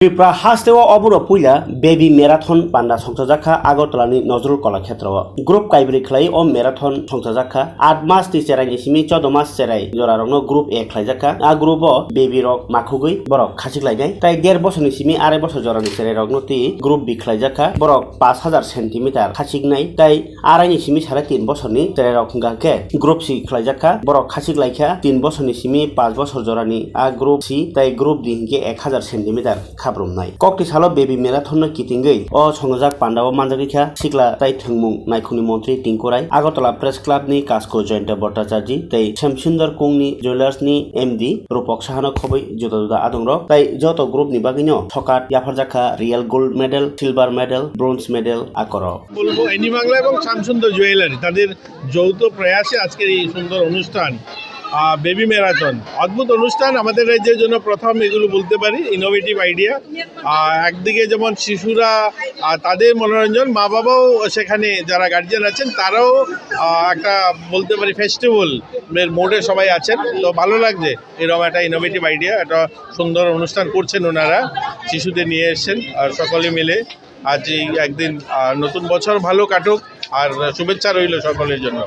त्रिपुरा हास्टेआव अबुर पुइला बेबी मेराथन पान्डा संसाजाखा आगरतलानि नजरुल कलाक्षेत्र ग्रुप काइब्रि खलाई ओ मेराथन संसाजाखा 8 मास नि सेराइ इसिमि 14 मास सेराइ जरारंनो ग्रुप ए खलाइजाखा आ ग्रुप बेबी रक माखुगै बरक खासिखलाइनाय ताइ 1.5 बोसोरनि सिमि 2.5 बोसोर जरानि सेराइ रगनो ति ग्रुप बि खलाइजाखा बरक 5000 सेन्टिमिटार खासिखनाय ताइ आराइनि सिमि 3.5 बोसोरनि सेराइ रखंगाके ग्रुप सी खलाइजाखा बरक खासिखलाइखा 3 बोसोरनि सिमि 5 बोसोर जरानि आ ग्रुप सी ताइ ग्रुप डी के 1000 सेन्टिमिटार खाब्रुमनाय कक्ति सालो बेबी मेराथन किटिंगै अ संजाक पान्डाव मानजागिखा सिक्ला ताइ थंमुं नायखुनि मन्त्री टिंकुराय आगरतला प्रेस क्लाबनि कास्को जयन्त भट्टाचार्य ताइ श्यामसुन्दर कुंगनि ज्वेलार्सनि एमडी रूपक साहानो खबै जुदा जुदा आदंर ताइ जत ग्रुपनि बागिनो सकात याफारजाखा real gold medal silver medal bronze medal आकर বলবো এনি বাংলা এবং শ্যামসুন্দর জুয়েলারি তাদের যৌথ প্রয়াসে আজকের এই সুন্দর অনুষ্ঠান বেবি ম্যারাথন অদ্ভুত অনুষ্ঠান আমাদের রাজ্যের জন্য প্রথম এগুলো বলতে পারি ইনোভেটিভ আইডিয়া একদিকে যেমন শিশুরা তাদের মনোরঞ্জন মা বাবাও সেখানে যারা গার্জিয়ান আছেন তারাও একটা বলতে পারি ফেস্টিভ্যাল এর মোডে সবাই আছেন তো ভালো লাগছে এরকম একটা ইনোভেটিভ আইডিয়া একটা সুন্দর অনুষ্ঠান করছেন ওনারা শিশুদের নিয়ে এসেছেন আর সকলে মিলে আজ এই একদিন নতুন বছর ভালো কাটুক আর শুভেচ্ছা রইল সকলের জন্য।